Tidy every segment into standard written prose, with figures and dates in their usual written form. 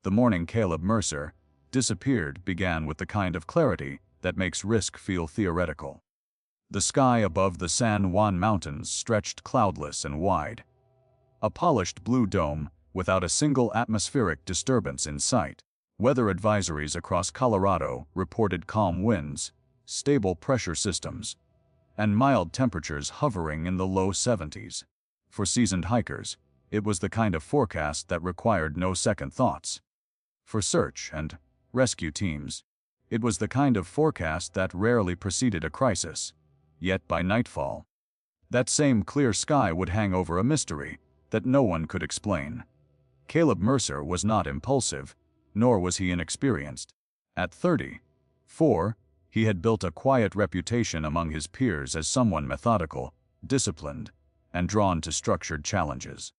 The morning Caleb Mercer disappeared began with the kind of clarity that makes risk feel theoretical. The sky above the San Juan Mountains stretched cloudless and wide. A polished blue dome without a single atmospheric disturbance in sight. Weather advisories across Colorado reported calm winds, stable pressure systems, and mild temperatures hovering in the low 70s. For seasoned hikers, it was the kind of forecast that required no second thoughts. For search and rescue teams, it was the kind of forecast that rarely preceded a crisis. Yet by nightfall, that same clear sky would hang over a mystery that no one could explain. Caleb Mercer was not impulsive, nor was he inexperienced. At 34, he had built a quiet reputation among his peers as someone methodical, disciplined, and drawn to structured challenges.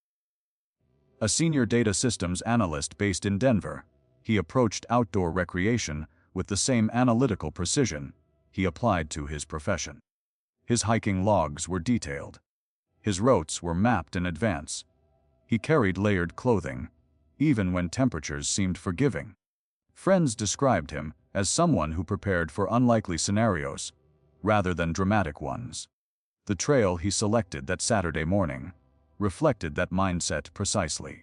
A senior data systems analyst based in Denver, he approached outdoor recreation with the same analytical precision he applied to his profession. His hiking logs were detailed. His routes were mapped in advance. He carried layered clothing, even when temperatures seemed forgiving. Friends described him as someone who prepared for unlikely scenarios, rather than dramatic ones. The trail he selected that Saturday morning reflected that mindset precisely.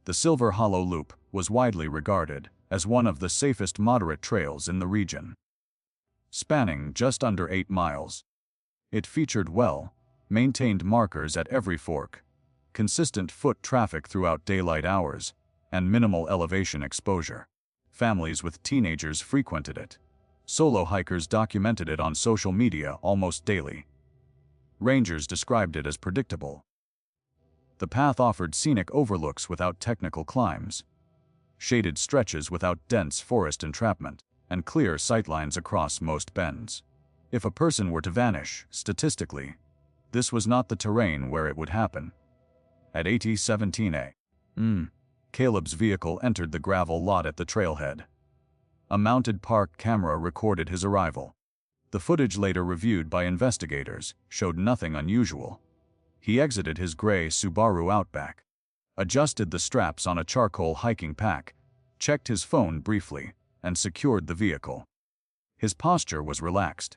The Silver Hollow Loop was widely regarded as one of the safest moderate trails in the region. Spanning just under 8 miles, it featured well-maintained markers at every fork, consistent foot traffic throughout daylight hours, and minimal elevation exposure. Families with teenagers frequented it. Solo hikers documented it on social media almost daily. Rangers described it as predictable. The path offered scenic overlooks without technical climbs, shaded stretches without dense forest entrapment, and clear sightlines across most bends. If a person were to vanish, statistically, this was not the terrain where it would happen. At 17 a.m., Caleb's vehicle entered the gravel lot at the trailhead. A mounted park camera recorded his arrival. The footage, later reviewed by investigators, showed nothing unusual. He exited his gray Subaru Outback, adjusted the straps on a charcoal hiking pack, checked his phone briefly, and secured the vehicle. His posture was relaxed.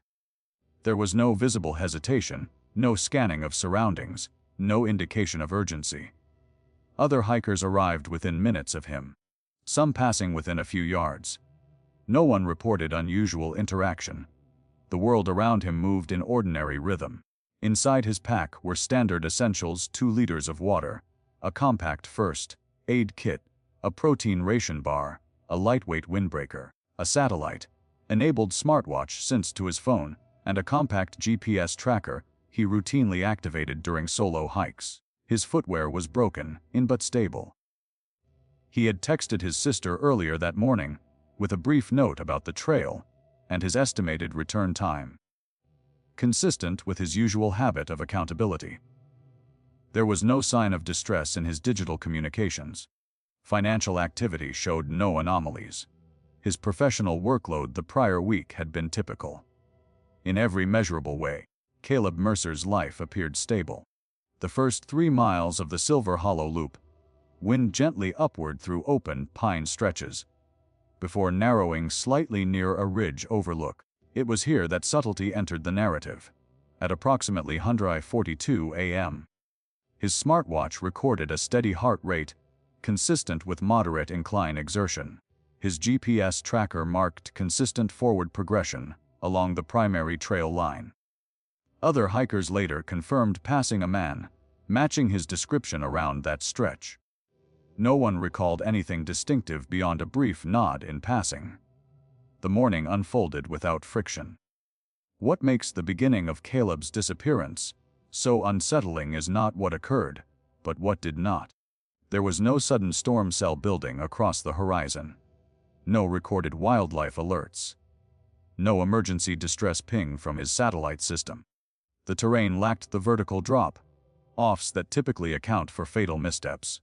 There was no visible hesitation, no scanning of surroundings, no indication of urgency. Other hikers arrived within minutes of him, some passing within a few yards. No one reported unusual interaction. The world around him moved in ordinary rhythm. Inside his pack were standard essentials: 2 liters of water, a compact first aid kit, a protein ration bar, a lightweight windbreaker, a satellite-enabled smartwatch synced to his phone, and a compact GPS tracker he routinely activated during solo hikes. His footwear was broken in but stable. He had texted his sister earlier that morning with a brief note about the trail and his estimated return time, consistent with his usual habit of accountability. There was no sign of distress in his digital communications. Financial activity showed no anomalies. His professional workload the prior week had been typical. In every measurable way, Caleb Mercer's life appeared stable. The first 3 miles of the Silver Hollow Loop wind gently upward through open pine stretches, before narrowing slightly near a ridge overlook. It was here that subtlety entered the narrative. At approximately 1:42 a.m., his smartwatch recorded a steady heart rate, consistent with moderate incline exertion. His GPS tracker marked consistent forward progression along the primary trail line. Other hikers later confirmed passing a man matching his description around that stretch. No one recalled anything distinctive beyond a brief nod in passing. The morning unfolded without friction. What makes the beginning of Caleb's disappearance so unsettling is not what occurred, but what did not. There was no sudden storm cell building across the horizon. No recorded wildlife alerts. No emergency distress ping from his satellite system. The terrain lacked the vertical drop-offs that typically account for fatal missteps.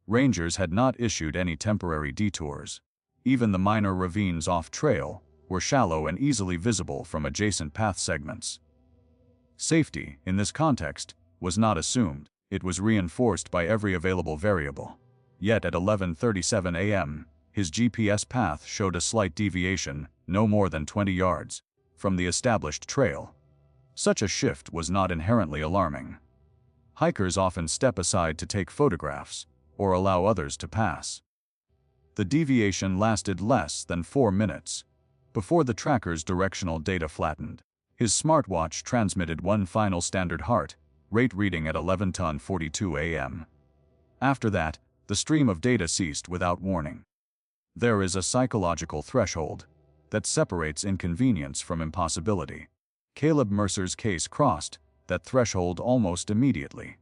Rangers had not issued any temporary detours. Even the minor ravines off-trail were shallow and easily visible from adjacent path segments. Safety, in this context, was not assumed. It was reinforced by every available variable. Yet at 11:37 a.m., his GPS path showed a slight deviation, no more than 20 yards, from the established trail. Such a shift was not inherently alarming. Hikers often step aside to take photographs, or allow others to pass. The deviation lasted less than 4 minutes, before the tracker's directional data flattened. His smartwatch transmitted one final standard heart rate reading at 11:42 a.m. After that, the stream of data ceased without warning. There is a psychological threshold that separates inconvenience from impossibility. Caleb Mercer's case crossed that threshold almost immediately.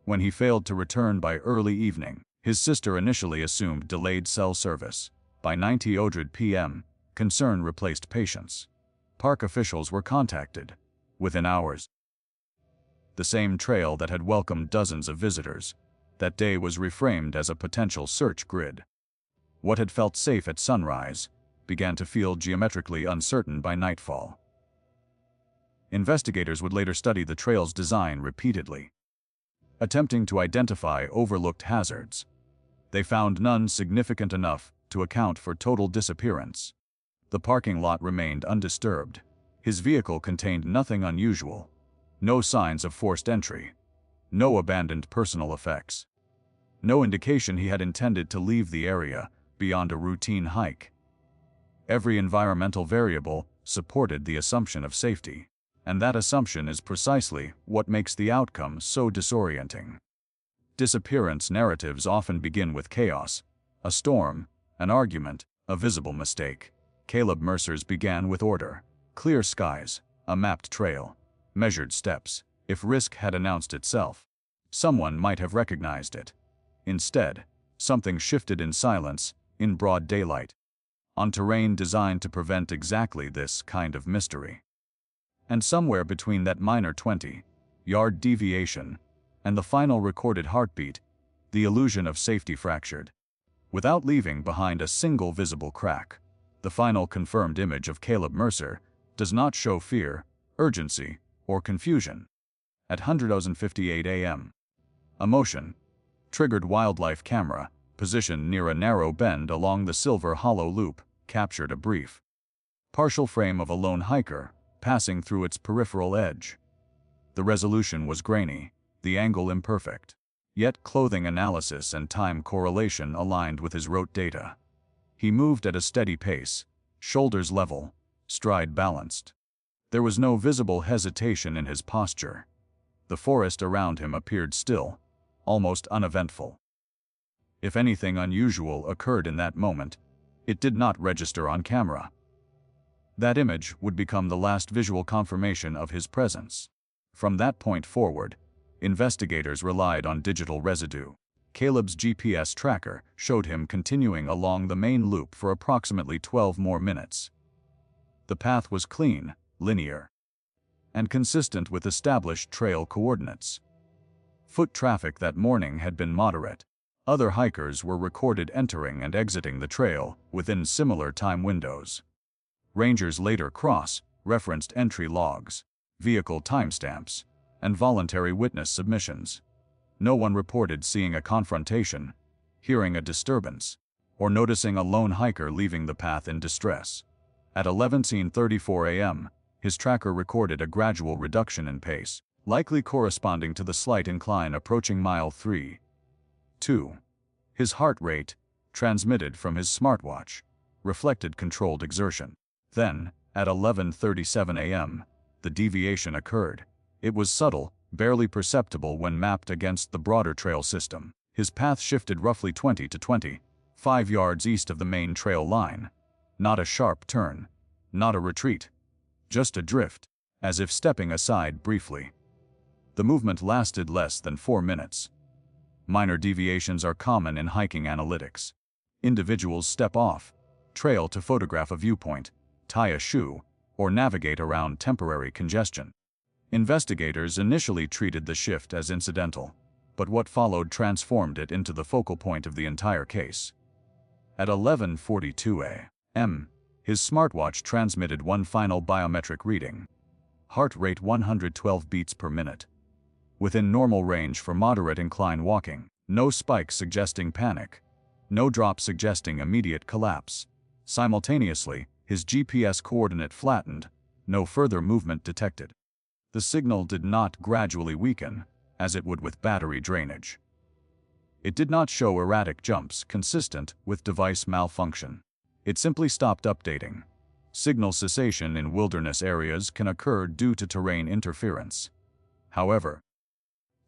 When he failed to return by early evening, his sister initially assumed delayed cell service. By 9:00 p.m., concern replaced patience. Park officials were contacted within hours. The same trail that had welcomed dozens of visitors that day was reframed as a potential search grid. What had felt safe at sunrise began to feel geometrically uncertain by nightfall. Investigators would later study the trail's design repeatedly, attempting to identify overlooked hazards. They found none significant enough to account for total disappearance. The parking lot remained undisturbed. His vehicle contained nothing unusual, no signs of forced entry, no abandoned personal effects, no indication he had intended to leave the area beyond a routine hike. Every environmental variable supported the assumption of safety, and that assumption is precisely what makes the outcome so disorienting. Disappearance narratives often begin with chaos, a storm, an argument, a visible mistake. Caleb Mercer's began with order, clear skies, a mapped trail, measured steps. If risk had announced itself, someone might have recognized it. Instead, something shifted in silence, in broad daylight, on terrain designed to prevent exactly this kind of mystery. And somewhere between that minor 20-yard deviation and the final recorded heartbeat, the illusion of safety fractured. Without leaving behind a single visible crack, the final confirmed image of Caleb Mercer does not show fear, urgency, or confusion. At 1:58 a.m., a motion-triggered wildlife camera, positioned near a narrow bend along the Silver Hollow Loop, captured a brief, partial frame of a lone hiker passing through its peripheral edge. The resolution was grainy, the angle imperfect, yet clothing analysis and time correlation aligned with his rote data. He moved at a steady pace, shoulders level, stride balanced. There was no visible hesitation in his posture. The forest around him appeared still, almost uneventful. If anything unusual occurred in that moment, it did not register on camera. That image would become the last visual confirmation of his presence. From that point forward, investigators relied on digital residue. Caleb's GPS tracker showed him continuing along the main loop for approximately 12 more minutes. The path was clean, linear, and consistent with established trail coordinates. Foot traffic that morning had been moderate. Other hikers were recorded entering and exiting the trail within similar time windows. Rangers later cross-referenced entry logs, vehicle timestamps, and voluntary witness submissions. No one reported seeing a confrontation, hearing a disturbance, or noticing a lone hiker leaving the path in distress. At 11:34 a.m., his tracker recorded a gradual reduction in pace, likely corresponding to the slight incline approaching mile 3.2. His heart rate, transmitted from his smartwatch, reflected controlled exertion. Then, at 11:37 a.m., the deviation occurred. It was subtle, barely perceptible when mapped against the broader trail system. His path shifted roughly 20 to 25 yards east of the main trail line. Not a sharp turn, not a retreat, just a drift, as if stepping aside briefly. The movement lasted less than 4 minutes. Minor deviations are common in hiking analytics. Individuals step off trail to photograph a viewpoint, tie a shoe, or navigate around temporary congestion. Investigators initially treated the shift as incidental, but what followed transformed it into the focal point of the entire case. At 11:42 a.m., his smartwatch transmitted one final biometric reading. Heart rate 112 beats per minute. Within normal range for moderate incline walking. No spike suggesting panic. No drop suggesting immediate collapse. Simultaneously, his GPS coordinate flattened, no further movement detected. The signal did not gradually weaken, as it would with battery drainage. It did not show erratic jumps consistent with device malfunction. It simply stopped updating. Signal cessation in wilderness areas can occur due to terrain interference. However,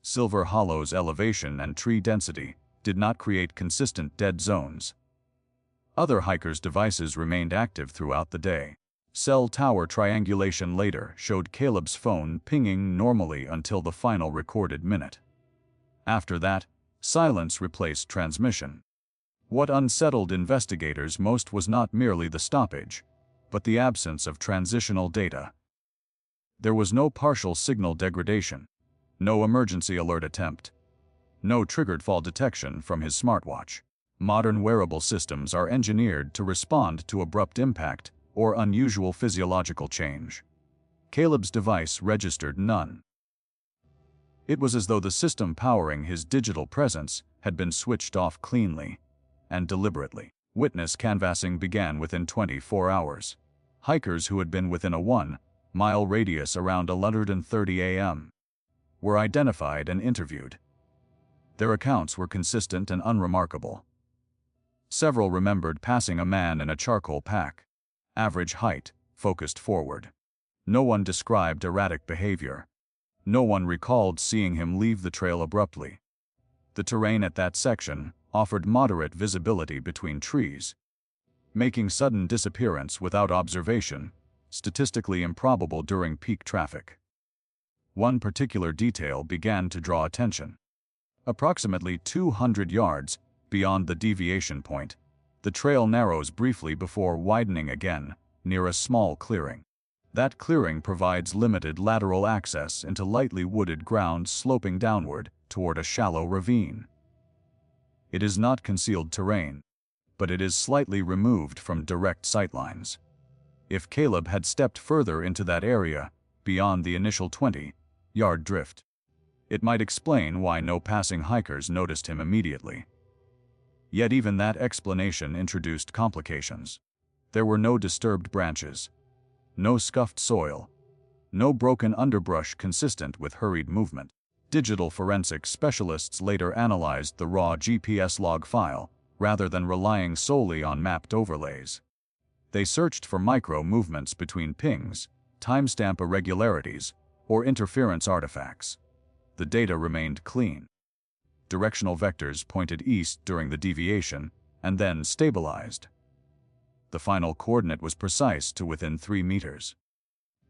Silver Hollow's elevation and tree density did not create consistent dead zones. Other hikers' devices remained active throughout the day. Cell tower triangulation later showed Caleb's phone pinging normally until the final recorded minute. After that, silence replaced transmission. What unsettled investigators most was not merely the stoppage, but the absence of transitional data. There was no partial signal degradation, no emergency alert attempt, no triggered fall detection from his smartwatch. Modern wearable systems are engineered to respond to abrupt impact or unusual physiological change. Caleb's device registered none. It was as though the system powering his digital presence had been switched off cleanly and deliberately. Witness canvassing began within 24 hours. Hikers who had been within a 1-mile radius around 11:30 a.m. were identified and interviewed. Their accounts were consistent and unremarkable. Several remembered passing a man in a charcoal pack. Average height, focused forward. No one described erratic behavior. No one recalled seeing him leave the trail abruptly. The terrain at that section offered moderate visibility between trees, making sudden disappearance without observation statistically improbable during peak traffic. One particular detail began to draw attention. Approximately 200 yards beyond the deviation point, the trail narrows briefly before widening again near a small clearing. That clearing provides limited lateral access into lightly wooded ground sloping downward toward a shallow ravine. It is not concealed terrain, but it is slightly removed from direct sightlines. If Caleb had stepped further into that area, beyond the initial 20-yard drift, it might explain why no passing hikers noticed him immediately. Yet even that explanation introduced complications. There were no disturbed branches, no scuffed soil, no broken underbrush consistent with hurried movement. Digital forensics specialists later analyzed the raw GPS log file, rather than relying solely on mapped overlays. They searched for micro-movements between pings, timestamp irregularities, or interference artifacts. The data remained clean. Directional vectors pointed east during the deviation, and then stabilized. The final coordinate was precise to within 3 meters.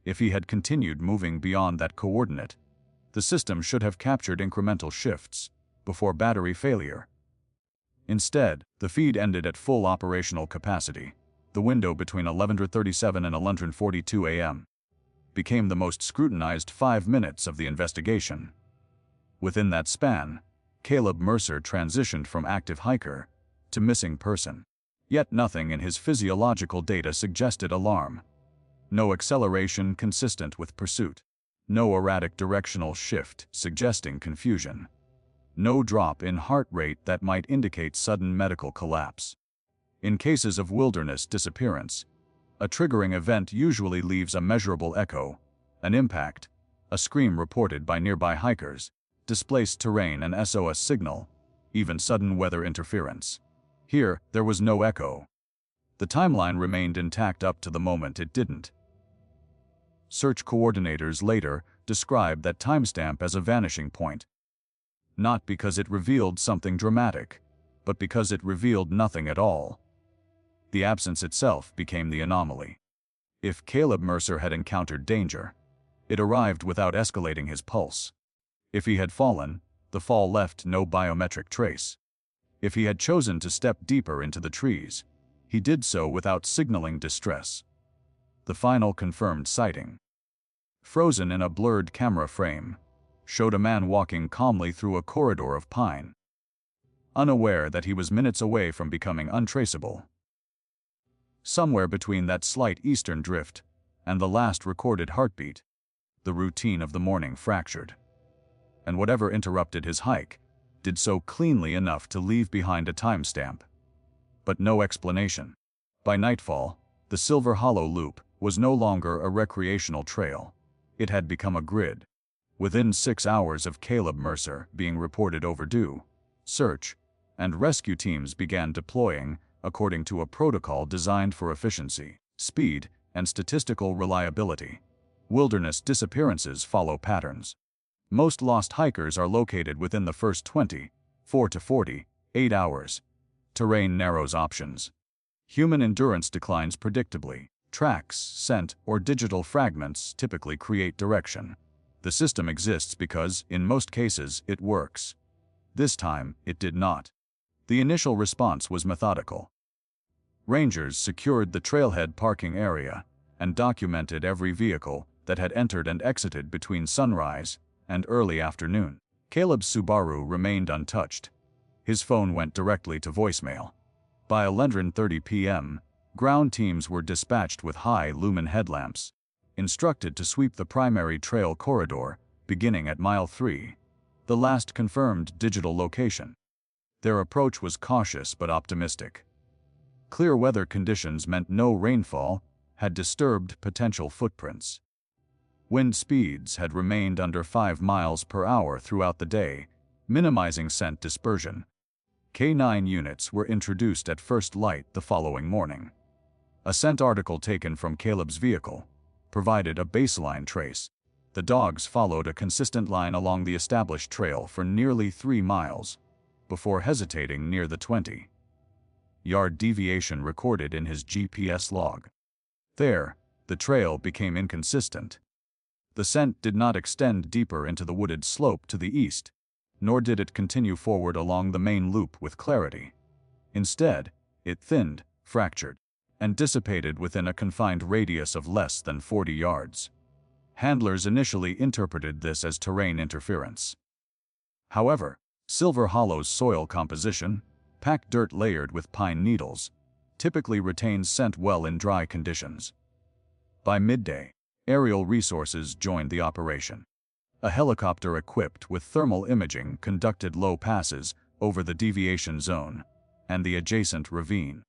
If he had continued moving beyond that coordinate, the system should have captured incremental shifts before battery failure. Instead, the feed ended at full operational capacity. The window between 11:37 and 11:42 a.m. became the most scrutinized 5 minutes of the investigation. Within that span, Caleb Mercer transitioned from active hiker to missing person. Yet nothing in his physiological data suggested alarm. No acceleration consistent with pursuit. No erratic directional shift suggesting confusion. No drop in heart rate that might indicate sudden medical collapse. In cases of wilderness disappearance, a triggering event usually leaves a measurable echo, an impact, a scream reported by nearby hikers, displaced terrain and SOS signal, even sudden weather interference. Here, there was no echo. The timeline remained intact up to the moment it didn't. Search coordinators later described that timestamp as a vanishing point. Not because it revealed something dramatic, but because it revealed nothing at all. The absence itself became the anomaly. If Caleb Mercer had encountered danger, it arrived without escalating his pulse. If he had fallen, the fall left no biometric trace. If he had chosen to step deeper into the trees, he did so without signaling distress. The final confirmed sighting, frozen in a blurred camera frame, showed a man walking calmly through a corridor of pine, unaware that he was minutes away from becoming untraceable. Somewhere between that slight eastern drift and the last recorded heartbeat, the routine of the morning fractured. And whatever interrupted his hike did so cleanly enough to leave behind a timestamp. But no explanation. By nightfall, the Silver Hollow Loop was no longer a recreational trail. It had become a grid. Within 6 hours of Caleb Mercer being reported overdue, search and rescue teams began deploying according to a protocol designed for efficiency, speed, and statistical reliability. Wilderness disappearances follow patterns. Most lost hikers are located within the first 24 to 48 hours. Terrain narrows options. Human endurance declines predictably. Tracks, scent, or digital fragments typically create direction. The system exists because, in most cases, it works. This time, it did not. The initial response was methodical. Rangers secured the trailhead parking area and documented every vehicle that had entered and exited between sunrise and early afternoon. Caleb's Subaru remained untouched. His phone went directly to voicemail. By 11:30 p.m., ground teams were dispatched with high-lumen headlamps, instructed to sweep the primary trail corridor, beginning at mile 3, the last confirmed digital location. Their approach was cautious but optimistic. Clear weather conditions meant no rainfall had disturbed potential footprints. Wind speeds had remained under 5 miles per hour throughout the day, minimizing scent dispersion. K9 units were introduced at first light the following morning. A scent article taken from Caleb's vehicle provided a baseline trace. The dogs followed a consistent line along the established trail for nearly 3 miles, before hesitating near the 20-yard deviation recorded in his GPS log. There, the trail became inconsistent. The scent did not extend deeper into the wooded slope to the east, nor did it continue forward along the main loop with clarity. Instead, it thinned, fractured, and dissipated within a confined radius of less than 40 yards. Handlers initially interpreted this as terrain interference. However, Silver Hollow's soil composition, packed dirt layered with pine needles, typically retains scent well in dry conditions. By midday, aerial resources joined the operation. A helicopter equipped with thermal imaging conducted low passes over the deviation zone and the adjacent ravine.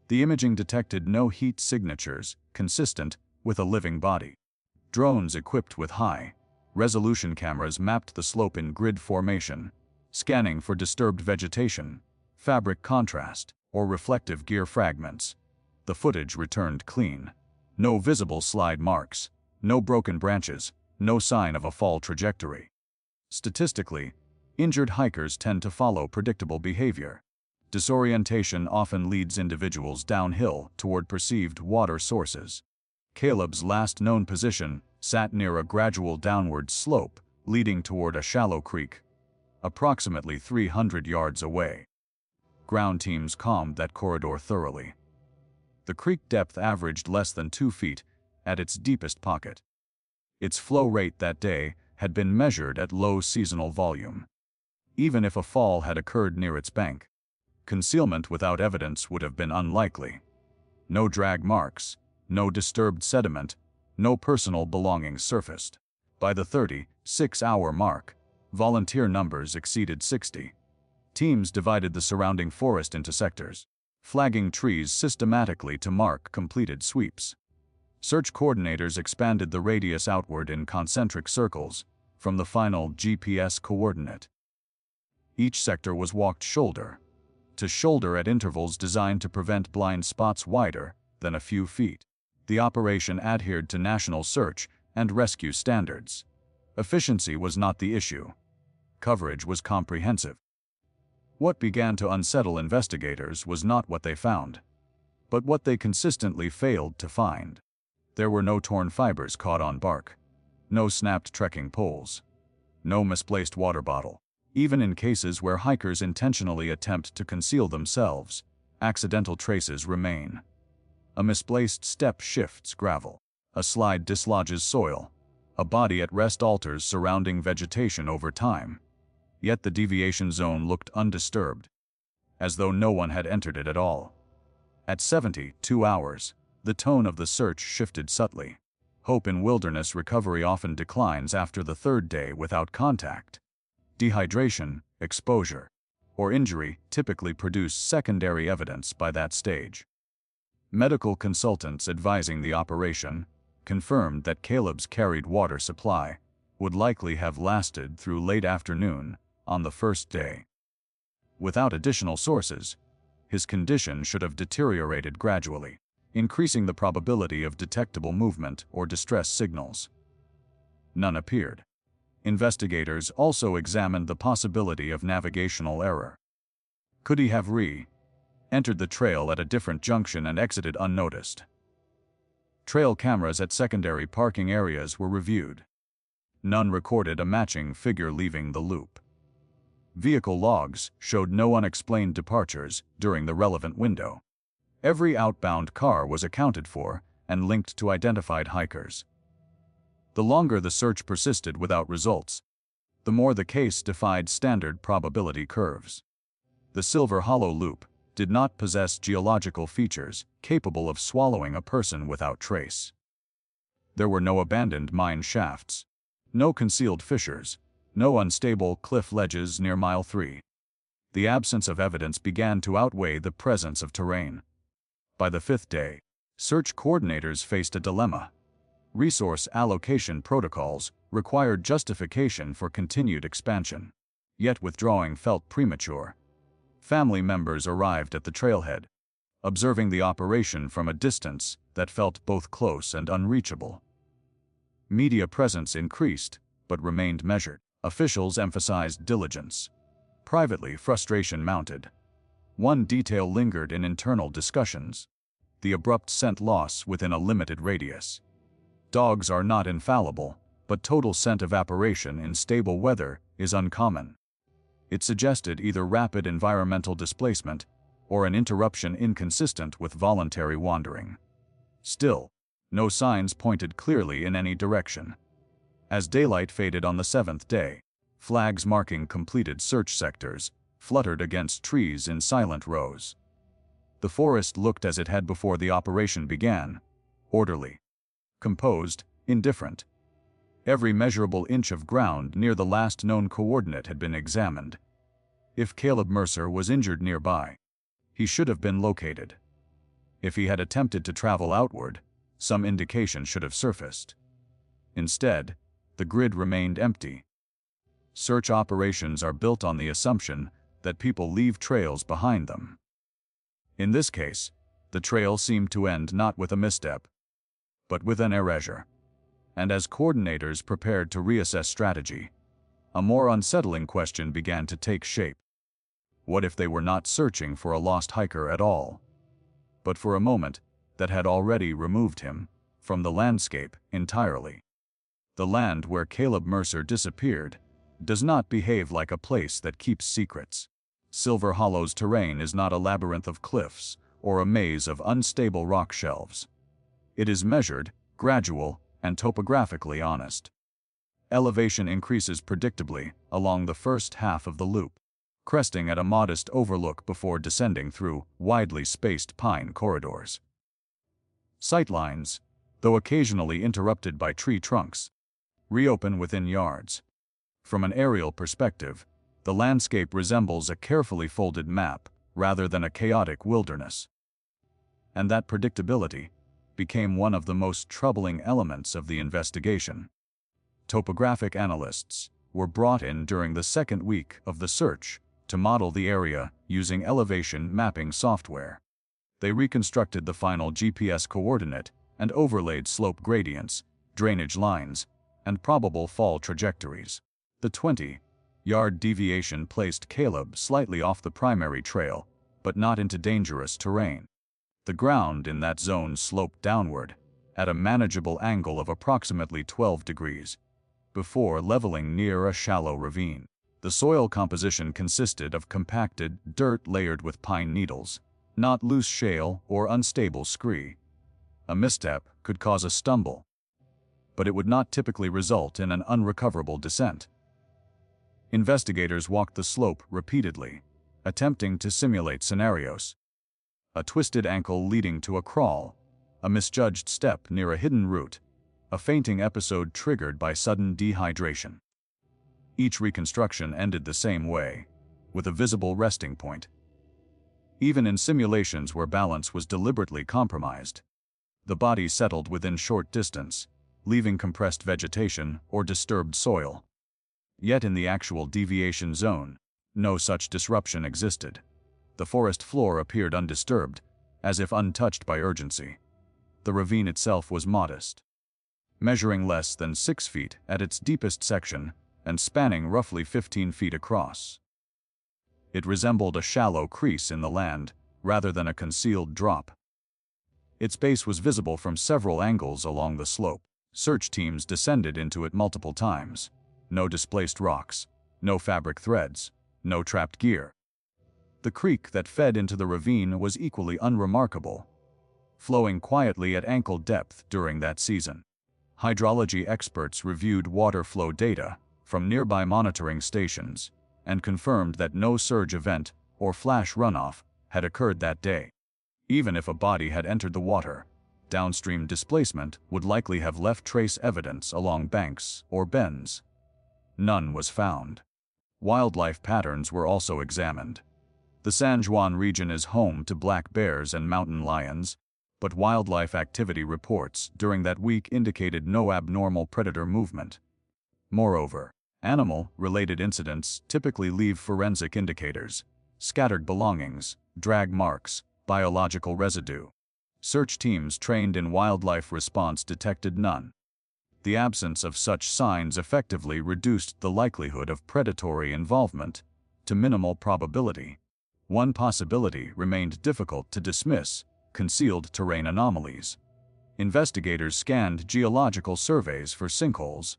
The imaging detected no heat signatures consistent with a living body. Drones equipped with high-resolution cameras mapped the slope in grid formation, scanning for disturbed vegetation, fabric contrast, or reflective gear fragments. The footage returned clean. No visible slide marks, no broken branches, no sign of a fall trajectory. Statistically, injured hikers tend to follow predictable behavior. Disorientation often leads individuals downhill toward perceived water sources. Caleb's last known position sat near a gradual downward slope leading toward a shallow creek, approximately 300 yards away. Ground teams combed that corridor thoroughly. The creek depth averaged less than 2 feet at its deepest pocket. Its flow rate that day had been measured at low seasonal volume. Even if a fall had occurred near its bank, concealment without evidence would have been unlikely. No drag marks, no disturbed sediment, no personal belongings surfaced. By the 36-hour mark, volunteer numbers exceeded 60. Teams divided the surrounding forest into sectors, flagging trees systematically to mark completed sweeps. Search coordinators expanded the radius outward in concentric circles from the final GPS coordinate. Each sector was walked shoulder to shoulder at intervals designed to prevent blind spots wider than a few feet. The operation adhered to national search and rescue standards. Efficiency was not the issue. Coverage was comprehensive. What began to unsettle investigators was not what they found, but what they consistently failed to find. There were no torn fibers caught on bark, no snapped trekking poles, no misplaced water bottle. Even in cases where hikers intentionally attempt to conceal themselves, accidental traces remain. A misplaced step shifts gravel, a slide dislodges soil, a body at rest alters surrounding vegetation over time. Yet the deviation zone looked undisturbed, as though no one had entered it at all. At 72 hours, the tone of the search shifted subtly. Hope in wilderness recovery often declines after the 3rd day without contact. Dehydration, exposure, or injury typically produce secondary evidence by that stage. Medical consultants advising the operation confirmed that Caleb's carried water supply would likely have lasted through late afternoon on the first day. Without additional sources, his condition should have deteriorated gradually, increasing the probability of detectable movement or distress signals. None appeared. Investigators also examined the possibility of navigational error. Could he have entered the trail at a different junction and exited unnoticed? Trail cameras at secondary parking areas were reviewed. None recorded a matching figure leaving the loop. Vehicle logs showed no unexplained departures during the relevant window. Every outbound car was accounted for and linked to identified hikers. The longer the search persisted without results, the more the case defied standard probability curves. The Silver Hollow Loop did not possess geological features capable of swallowing a person without trace. There were no abandoned mine shafts, no concealed fissures, no unstable cliff ledges near Mile 3. The absence of evidence began to outweigh the presence of terrain. By the fifth day, search coordinators faced a dilemma. Resource allocation protocols required justification for continued expansion, yet withdrawing felt premature. Family members arrived at the trailhead, observing the operation from a distance that felt both close and unreachable. Media presence increased, but remained measured. Officials emphasized diligence. Privately, frustration mounted. One detail lingered in internal discussions: the abrupt scent loss within a limited radius. Dogs are not infallible, but total scent evaporation in stable weather is uncommon. It suggested either rapid environmental displacement or an interruption inconsistent with voluntary wandering. Still, no signs pointed clearly in any direction. As daylight faded on the seventh day, flags marking completed search sectors fluttered against trees in silent rows. The forest looked as it had before the operation began: orderly, composed, indifferent. Every measurable inch of ground near the last known coordinate had been examined. If Caleb Mercer was injured nearby, he should have been located. If he had attempted to travel outward, some indication should have surfaced. Instead, the grid remained empty. Search operations are built on the assumption that people leave trails behind them. In this case, the trail seemed to end not with a misstep, but with an erasure. And as coordinators prepared to reassess strategy, a more unsettling question began to take shape. What if they were not searching for a lost hiker at all, but for a moment that had already removed him from the landscape entirely? The land where Caleb Mercer disappeared does not behave like a place that keeps secrets. Silver Hollow's terrain is not a labyrinth of cliffs or a maze of unstable rock shelves. It is measured, gradual, and topographically honest. Elevation increases predictably along the first half of the loop, cresting at a modest overlook before descending through widely spaced pine corridors. Sightlines, though occasionally interrupted by tree trunks, reopen within yards. From an aerial perspective, the landscape resembles a carefully folded map rather than a chaotic wilderness. And that predictability became one of the most troubling elements of the investigation. Topographic analysts were brought in during the second week of the search to model the area using elevation mapping software. They reconstructed the final GPS coordinate and overlaid slope gradients, drainage lines, and probable fall trajectories. The 20-yard deviation placed Caleb slightly off the primary trail, but not into dangerous terrain. The ground in that zone sloped downward, at a manageable angle of approximately 12 degrees, before leveling near a shallow ravine. The soil composition consisted of compacted dirt layered with pine needles, not loose shale or unstable scree. A misstep could cause a stumble, but it would not typically result in an unrecoverable descent. Investigators walked the slope repeatedly, attempting to simulate scenarios. A twisted ankle leading to a crawl, a misjudged step near a hidden route, a fainting episode triggered by sudden dehydration. Each reconstruction ended the same way: with a visible resting point. Even in simulations where balance was deliberately compromised, the body settled within short distance, leaving compressed vegetation or disturbed soil. Yet in the actual deviation zone, no such disruption existed. The forest floor appeared undisturbed, as if untouched by urgency. The ravine itself was modest, measuring less than 6 feet at its deepest section and spanning roughly 15 feet across. It resembled a shallow crease in the land, rather than a concealed drop. Its base was visible from several angles along the slope. Search teams descended into it multiple times. No displaced rocks, no fabric threads, no trapped gear. The creek that fed into the ravine was equally unremarkable, flowing quietly at ankle depth during that season. Hydrology experts reviewed water flow data from nearby monitoring stations and confirmed that no surge event or flash runoff had occurred that day. Even if a body had entered the water, downstream displacement would likely have left trace evidence along banks or bends. None was found. Wildlife patterns were also examined. The San Juan region is home to black bears and mountain lions, but wildlife activity reports during that week indicated no abnormal predator movement. Moreover, animal-related incidents typically leave forensic indicators: scattered belongings, drag marks, biological residue. Search teams trained in wildlife response detected none. The absence of such signs effectively reduced the likelihood of predatory involvement to minimal probability. One possibility remained difficult to dismiss: concealed terrain anomalies. Investigators scanned geological surveys for sinkholes,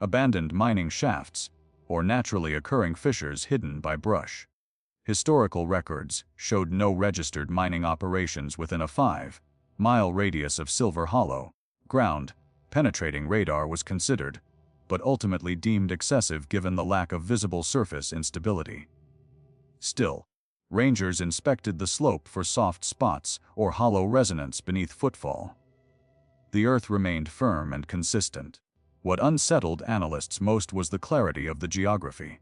abandoned mining shafts, or naturally occurring fissures hidden by brush. Historical records showed no registered mining operations within a 5-mile radius of Silver Hollow. Ground-penetrating radar was considered, but ultimately deemed excessive given the lack of visible surface instability. Still, rangers inspected the slope for soft spots or hollow resonance beneath footfall. The earth remained firm and consistent. What unsettled analysts most was the clarity of the geography.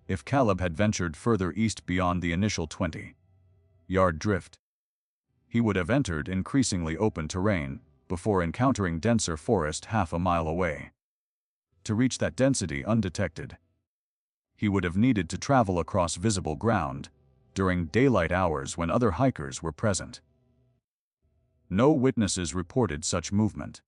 If Caleb had ventured further east beyond the initial 20-yard drift, he would have entered increasingly open terrain before encountering denser forest half a mile away. To reach that density undetected, he would have needed to travel across visible ground during daylight hours when other hikers were present. No witnesses reported such movement.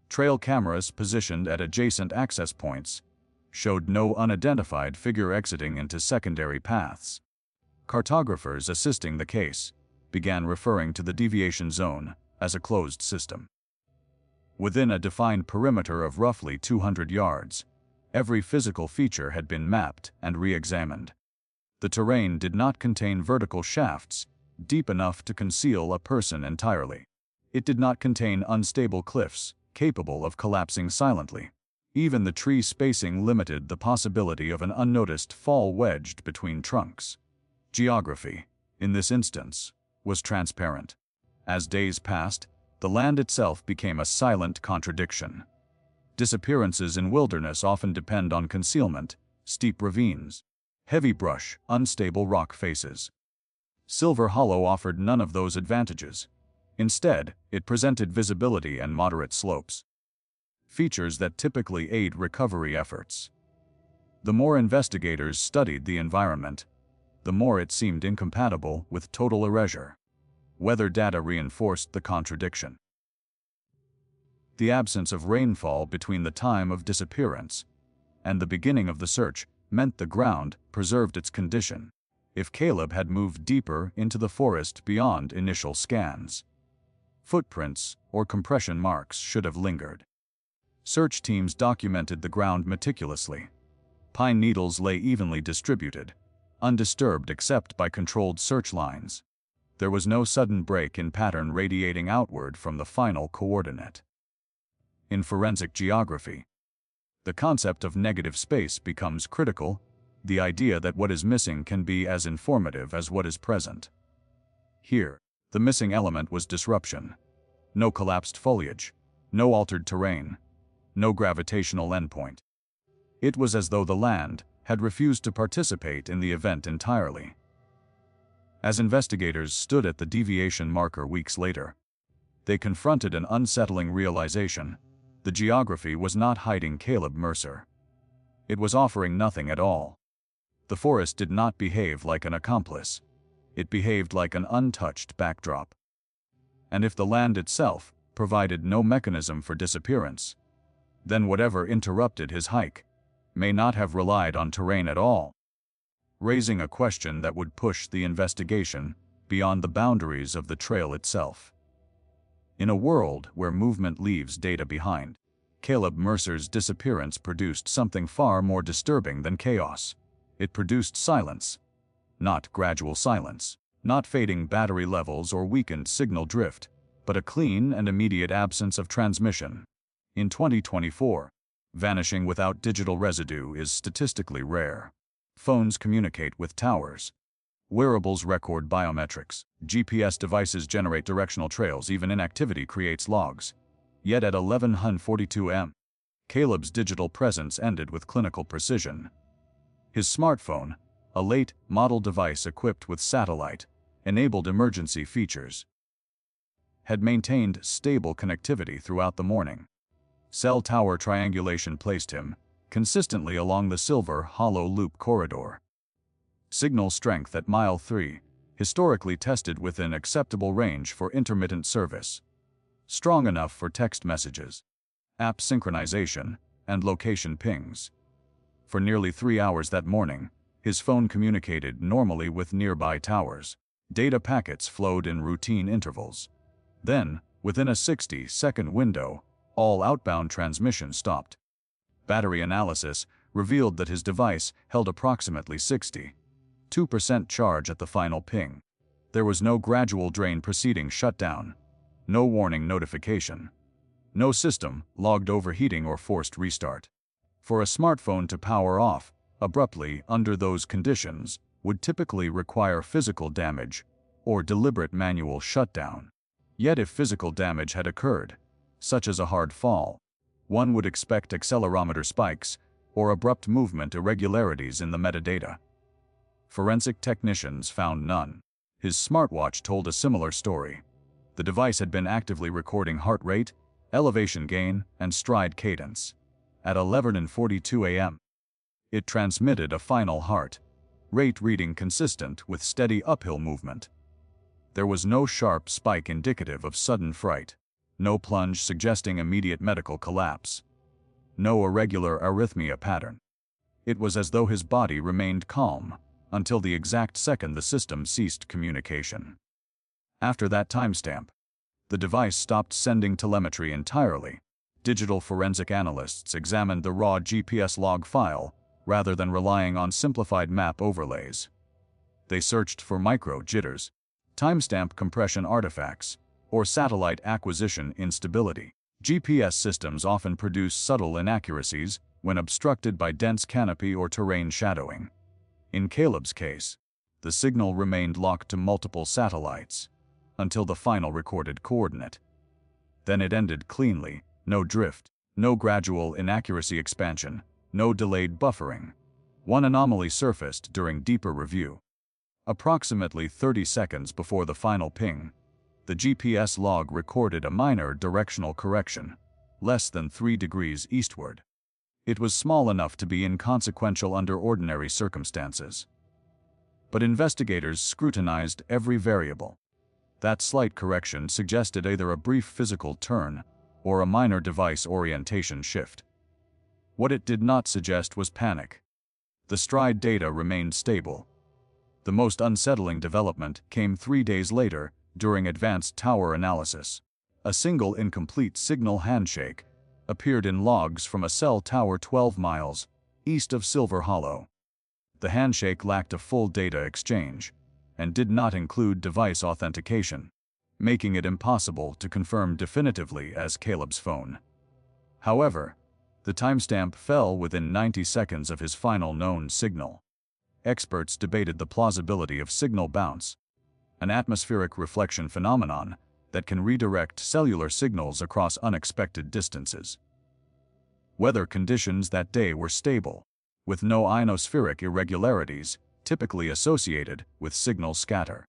Trail cameras positioned at adjacent access points showed no unidentified figure exiting into secondary paths. Cartographers assisting the case began referring to the deviation zone as a closed system. Within a defined perimeter of roughly 200 yards, every physical feature had been mapped and re-examined. The terrain did not contain vertical shafts deep enough to conceal a person entirely. It did not contain unstable cliffs capable of collapsing silently. Even the tree spacing limited the possibility of an unnoticed fall wedged between trunks. Geography, in this instance, was transparent. As days passed, the land itself became a silent contradiction. Disappearances in wilderness often depend on concealment: steep ravines, heavy brush, unstable rock faces. Silver Hollow offered none of those advantages. Instead, it presented visibility and moderate slopes, features that typically aid recovery efforts. The more investigators studied the environment, the more it seemed incompatible with total erasure. Weather data reinforced the contradiction. The absence of rainfall between the time of disappearance and the beginning of the search meant the ground preserved its condition. If Caleb had moved deeper into the forest beyond initial scans, footprints or compression marks should have lingered. Search teams documented the ground meticulously. Pine needles lay evenly distributed, undisturbed except by controlled search lines. There was no sudden break in pattern radiating outward from the final coordinate. In forensic geography, the concept of negative space becomes critical, the idea that what is missing can be as informative as what is present. Here, the missing element was disruption. No collapsed foliage, no altered terrain, no gravitational endpoint. It was as though the land, had refused to participate in the event entirely. As investigators stood at the deviation marker weeks later, they confronted an unsettling realization: the geography was not hiding Caleb Mercer. It was offering nothing at all. The forest did not behave like an accomplice. It behaved like an untouched backdrop. And if the land itself provided no mechanism for disappearance, then whatever interrupted his hike may not have relied on terrain at all, raising a question that would push the investigation beyond the boundaries of the trail itself. In a world where movement leaves data behind, Caleb Mercer's disappearance produced something far more disturbing than chaos. It produced silence. Not gradual silence, not fading battery levels or weakened signal drift, but a clean and immediate absence of transmission. In 2024, vanishing without digital residue is statistically rare. Phones communicate with towers. Wearables record biometrics. GPS devices generate directional trails. Even inactivity creates logs. Yet at 11:42 am, Caleb's digital presence ended with clinical precision. His smartphone, a late model device equipped with satellite-enabled emergency features, had maintained stable connectivity throughout the morning. Cell tower triangulation placed him consistently along the Silver Hollow Loop corridor. Signal strength at mile 3, historically tested within acceptable range for intermittent service. Strong enough for text messages, app synchronization, and location pings. For nearly 3 hours that morning, his phone communicated normally with nearby towers. Data packets flowed in routine intervals. Then, within a 60-second window, all outbound transmission stopped. Battery analysis revealed that his device held approximately 62% charge at the final ping. There was no gradual drain preceding shutdown. No warning notification. No system logged overheating or forced restart. For a smartphone to power off abruptly under those conditions would typically require physical damage or deliberate manual shutdown. Yet if physical damage had occurred, such as a hard fall, one would expect accelerometer spikes or abrupt movement irregularities in the metadata. Forensic technicians found none. His smartwatch told a similar story. The device had been actively recording heart rate, elevation gain, and stride cadence. At 11:42 am, it transmitted a final heart rate reading consistent with steady uphill movement. There was no sharp spike indicative of sudden fright, no plunge suggesting immediate medical collapse, no irregular arrhythmia pattern. It was as though his body remained calm until the exact second the system ceased communication. After that timestamp, the device stopped sending telemetry entirely. Digital forensic analysts examined the raw GPS log file rather than relying on simplified map overlays. They searched for micro jitters, timestamp compression artifacts, or satellite acquisition instability. GPS systems often produce subtle inaccuracies when obstructed by dense canopy or terrain shadowing. In Caleb's case, the signal remained locked to multiple satellites until the final recorded coordinate. Then it ended cleanly, no drift, no gradual inaccuracy expansion, no delayed buffering. One anomaly surfaced during deeper review. Approximately 30 seconds before the final ping, the GPS log recorded a minor directional correction, less than 3 degrees eastward. It was small enough to be inconsequential under ordinary circumstances. But investigators scrutinized every variable. That slight correction suggested either a brief physical turn or a minor device orientation shift. What it did not suggest was panic. The stride data remained stable. The most unsettling development came 3 days later during advanced tower analysis. A single incomplete signal handshake appeared in logs from a cell tower 12 miles east of Silver Hollow. The handshake lacked a full data exchange and did not include device authentication, making it impossible to confirm definitively as Caleb's phone. However, the timestamp fell within 90 seconds of his final known signal. Experts debated the plausibility of signal bounce, an atmospheric reflection phenomenon that can redirect cellular signals across unexpected distances. Weather conditions that day were stable. with no ionospheric irregularities typically associated with signal scatter.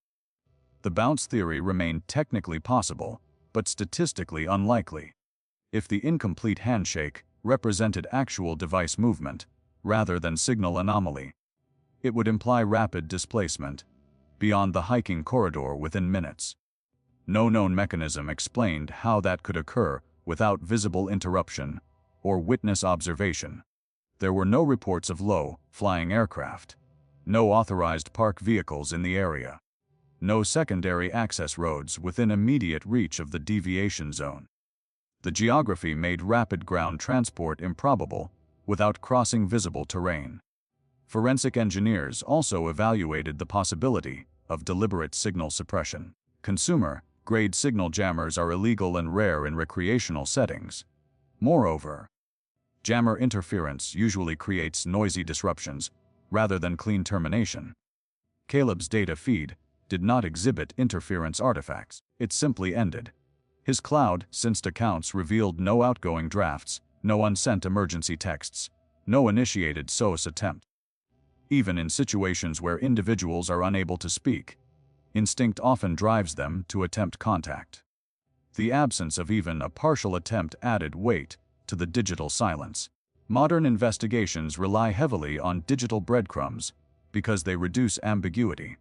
The bounce theory remained technically possible, but statistically unlikely. If the incomplete handshake represented actual device movement, rather than signal anomaly, it would imply rapid displacement beyond the hiking corridor within minutes. No known mechanism explained how that could occur without visible interruption or witness observation. There were no reports of low-flying aircraft, no authorized park vehicles in the area, no secondary access roads within immediate reach of the deviation zone. The geography made rapid ground transport improbable without crossing visible terrain. Forensic engineers also evaluated the possibility of deliberate signal suppression. Consumer-grade signal jammers are illegal and rare in recreational settings. Moreover, jammer interference usually creates noisy disruptions rather than clean termination. Caleb's data feed did not exhibit interference artifacts. It simply ended. His cloud-synced accounts revealed no outgoing drafts, no unsent emergency texts, no initiated SOS attempt. Even in situations where individuals are unable to speak, instinct often drives them to attempt contact. The absence of even a partial attempt added weight to the digital silence. Modern investigations rely heavily on digital breadcrumbs because they reduce ambiguity.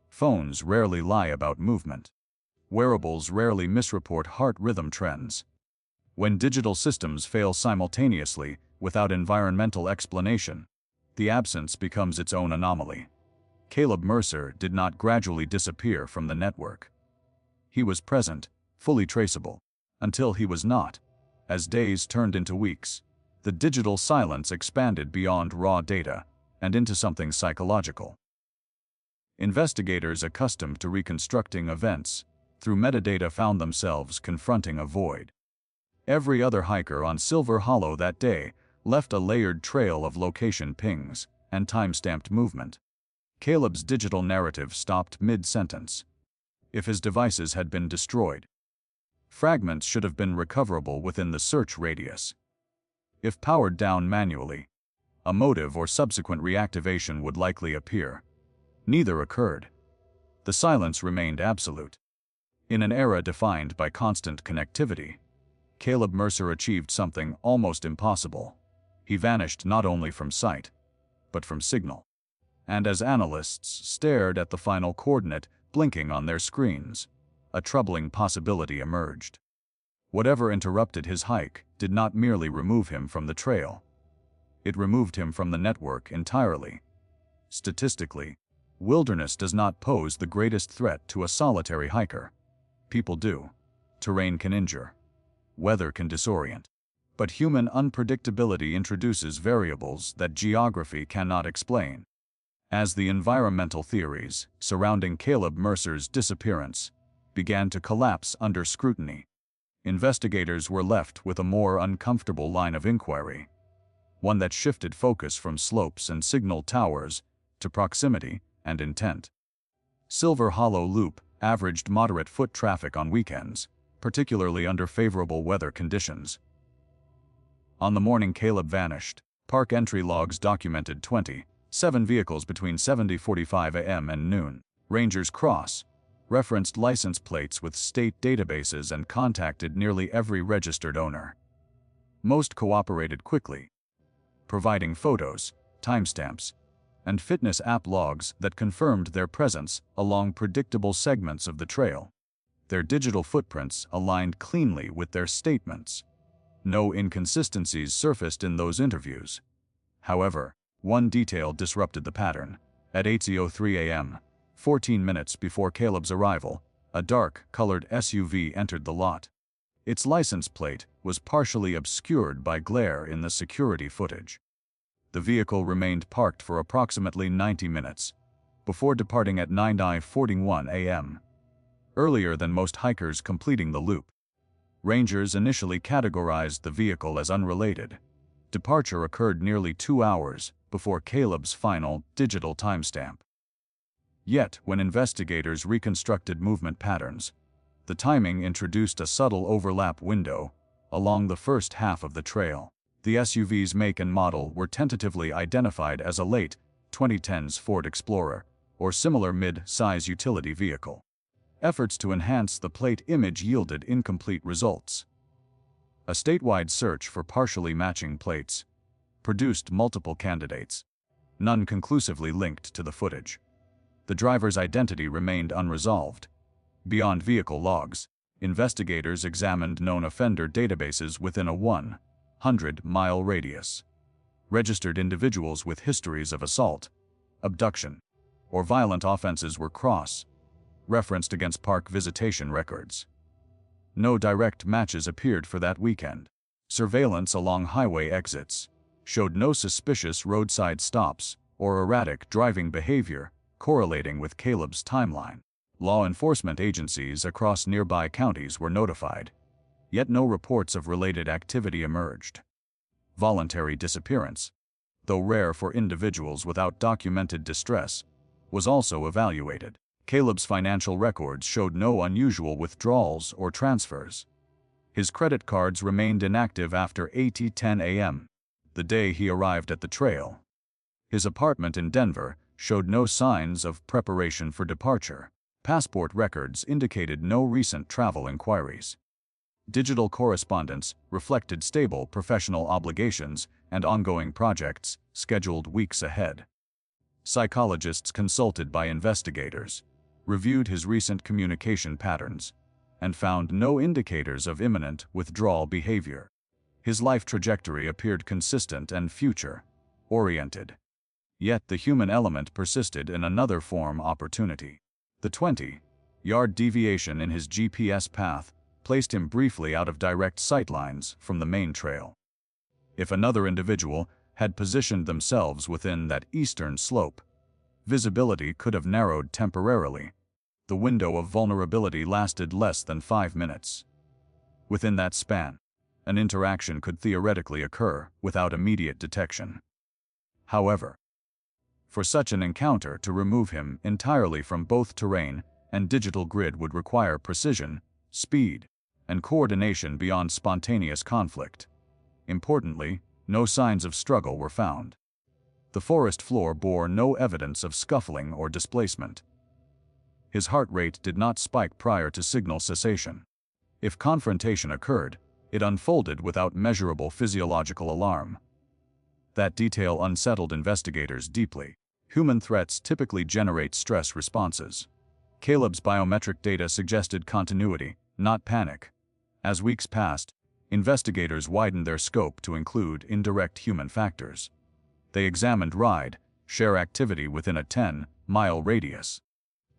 Phones rarely lie about movement. Wearables rarely misreport heart rhythm trends. When digital systems fail simultaneously without environmental explanation, the absence becomes its own anomaly. Caleb Mercer did not gradually disappear from the network. He was present, fully traceable, until he was not. As days turned into weeks, the digital silence expanded beyond raw data and into something psychological. Investigators accustomed to reconstructing events through metadata found themselves confronting a void. Every other hiker on Silver Hollow that day left a layered trail of location pings and time-stamped movement. Caleb's digital narrative stopped mid-sentence. If his devices had been destroyed, fragments should have been recoverable within the search radius. If powered down manually, a motive or subsequent reactivation would likely appear. Neither occurred. The silence remained absolute. In an era defined by constant connectivity, Caleb Mercer achieved something almost impossible. He vanished not only from sight, but from signal. And as analysts stared at the final coordinate blinking on their screens, a troubling possibility emerged. Whatever interrupted his hike did not merely remove him from the trail. It removed him from the network entirely. Statistically, wilderness does not pose the greatest threat to a solitary hiker. People do. Terrain can injure. Weather can disorient. But human unpredictability introduces variables that geography cannot explain. As the environmental theories surrounding Caleb Mercer's disappearance began to collapse under scrutiny, investigators were left with a more uncomfortable line of inquiry, one that shifted focus from slopes and signal towers to proximity and intent. Silver Hollow Loop averaged moderate foot traffic on weekends, particularly under favorable weather conditions. On the morning Caleb vanished, park entry logs documented 27 vehicles between 7:45 a.m. and noon. Rangers cross-referenced license plates with state databases and contacted nearly every registered owner. Most cooperated quickly, providing photos, timestamps, and fitness app logs that confirmed their presence along predictable segments of the trail. Their digital footprints aligned cleanly with their statements. No inconsistencies surfaced in those interviews. However, one detail disrupted the pattern. At 8:03 a.m., 14 minutes before Caleb's arrival, a dark-colored SUV entered the lot. Its license plate was partially obscured by glare in the security footage. The vehicle remained parked for approximately 90 minutes, before departing at 9:41 a.m., earlier than most hikers completing the loop. Rangers initially categorized the vehicle as unrelated. Departure occurred nearly 2 hours before Caleb's final digital timestamp. Yet, when investigators reconstructed movement patterns, the timing introduced a subtle overlap window along the first half of the trail. The SUV's make and model were tentatively identified as a late 2010s Ford Explorer or similar mid-size utility vehicle. Efforts to enhance the plate image yielded incomplete results. A statewide search for partially matching plates produced multiple candidates, none conclusively linked to the footage. The driver's identity remained unresolved. Beyond vehicle logs, investigators examined known offender databases within a 100-mile radius. Registered individuals with histories of assault, abduction, or violent offenses were cross-referenced against park visitation records. No direct matches appeared for that weekend. Surveillance along highway exits showed no suspicious roadside stops or erratic driving behavior correlating with Caleb's timeline. Law enforcement agencies across nearby counties were notified, yet no reports of related activity emerged. Voluntary disappearance, though rare for individuals without documented distress, was also evaluated. Caleb's financial records showed no unusual withdrawals or transfers. His credit cards remained inactive after 8:10 a.m., the day he arrived at the trail. His apartment in Denver showed no signs of preparation for departure. Passport records indicated no recent travel inquiries. Digital correspondence reflected stable professional obligations and ongoing projects scheduled weeks ahead. Psychologists consulted by investigators reviewed his recent communication patterns and found no indicators of imminent withdrawal behavior. His life trajectory appeared consistent and future-oriented. Yet the human element persisted in another form opportunity. The 20-yard deviation in his GPS path placed him briefly out of direct sightlines from the main trail. If another individual had positioned themselves within that eastern slope, visibility could have narrowed temporarily. The window of vulnerability lasted less than 5 minutes. Within that span, an interaction could theoretically occur without immediate detection. However, for such an encounter to remove him entirely from both terrain and digital grid would require precision, speed, and coordination beyond spontaneous conflict. Importantly, no signs of struggle were found. The forest floor bore no evidence of scuffling or displacement. His heart rate did not spike prior to signal cessation. If confrontation occurred, it unfolded without measurable physiological alarm. That detail unsettled investigators deeply. Human threats typically generate stress responses. Caleb's biometric data suggested continuity, not panic. As weeks passed, investigators widened their scope to include indirect human factors. They examined ride-share activity within a 10-mile radius.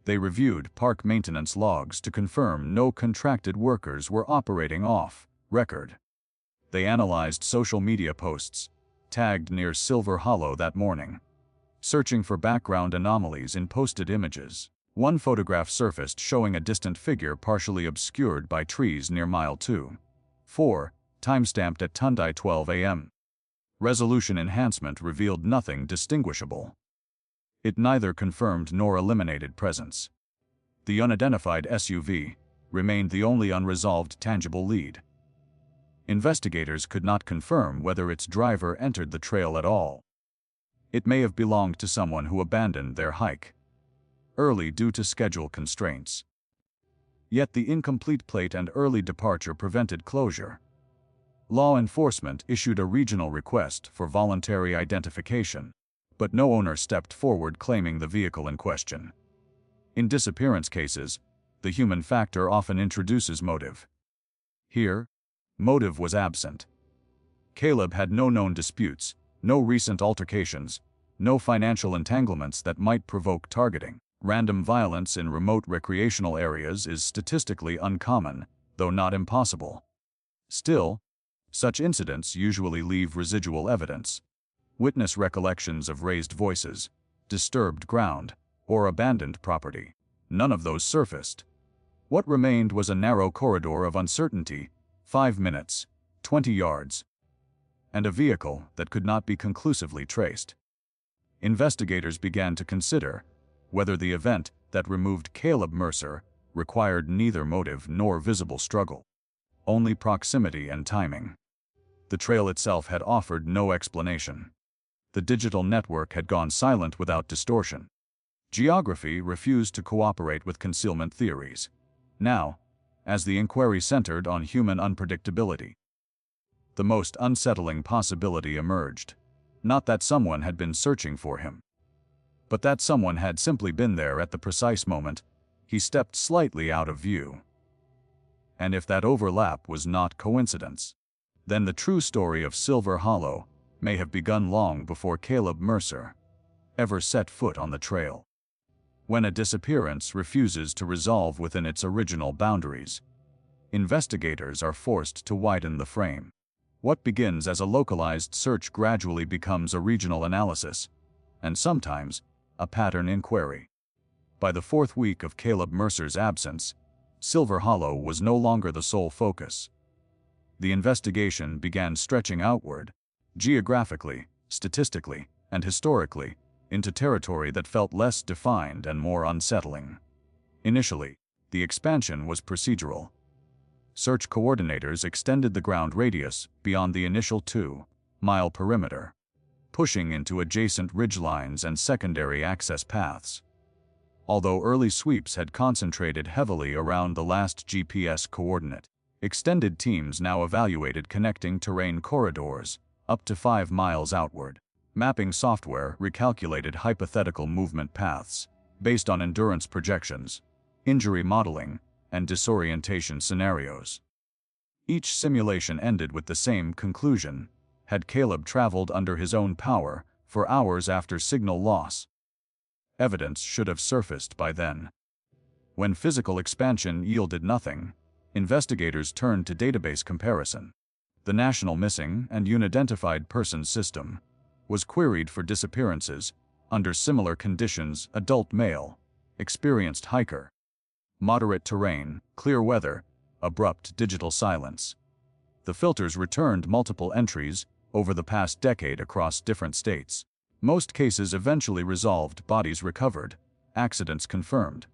They reviewed park maintenance logs to confirm no contracted workers were operating off-record. They analyzed social media posts tagged near Silver Hollow that morning, searching for background anomalies in posted images. One photograph surfaced showing a distant figure partially obscured by trees near mile 2.4, timestamped at 12 a.m. Resolution enhancement revealed nothing distinguishable. It neither confirmed nor eliminated presence. The unidentified SUV remained the only unresolved tangible lead. Investigators could not confirm whether its driver entered the trail at all. It may have belonged to someone who abandoned their hike early due to schedule constraints. Yet the incomplete plate and early departure prevented closure. Law enforcement issued a regional request for voluntary identification, but no owner stepped forward claiming the vehicle in question. In disappearance cases, the human factor often introduces motive. Here, motive was absent. Caleb had no known disputes, no recent altercations, no financial entanglements that might provoke targeting. Random violence in remote recreational areas is statistically uncommon, though not impossible. Still, such incidents usually leave residual evidence. Witness recollections of raised voices, disturbed ground, or abandoned property. None of those surfaced. What remained was a narrow corridor of uncertainty, 5 minutes, 20 yards, and a vehicle that could not be conclusively traced. Investigators began to consider whether the event that removed Caleb Mercer required neither motive nor visible struggle, only proximity and timing. The trail itself had offered no explanation. The digital network had gone silent without distortion. Geography refused to cooperate with concealment theories. Now, as the inquiry centered on human unpredictability, the most unsettling possibility emerged. Not that someone had been searching for him, but that someone had simply been there at the precise moment he stepped slightly out of view. And if that overlap was not coincidence, then the true story of Silver Hollow may have begun long before Caleb Mercer ever set foot on the trail. When a disappearance refuses to resolve within its original boundaries, investigators are forced to widen the frame. What begins as a localized search gradually becomes a regional analysis, and sometimes a pattern inquiry. By the fourth week of Caleb Mercer's absence, Silver Hollow was no longer the sole focus. The investigation began stretching outward, geographically, statistically, and historically, into territory that felt less defined and more unsettling. Initially, the expansion was procedural. Search coordinators extended the ground radius beyond the initial 2-mile perimeter, pushing into adjacent ridgelines and secondary access paths. Although early sweeps had concentrated heavily around the last GPS coordinate, extended teams now evaluated connecting terrain corridors up to 5 miles outward. Mapping software recalculated hypothetical movement paths based on endurance projections, injury modeling, and disorientation scenarios. Each simulation ended with the same conclusion: had Caleb traveled under his own power for hours after signal loss, evidence should have surfaced by then. When physical expansion yielded nothing, investigators turned to database comparison. The National Missing and Unidentified Persons System was queried for disappearances under similar conditions: adult male, experienced hiker, moderate terrain, clear weather, abrupt digital silence. The filters returned multiple entries over the past decade across different states. Most cases eventually resolved, bodies recovered, accidents confirmed.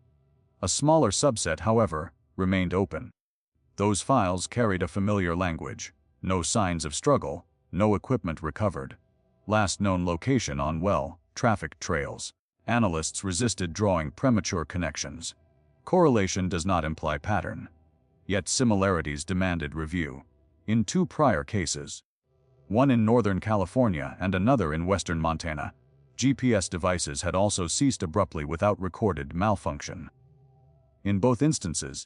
A smaller subset, however, remained open. Those files carried a familiar language: no signs of struggle, no equipment recovered, last known location on well-trafficked trails. Analysts resisted drawing premature connections. Correlation does not imply pattern, yet similarities demanded review. In 2 prior cases, one in Northern California and another in Western Montana, GPS devices had also ceased abruptly without recorded malfunction. In both instances,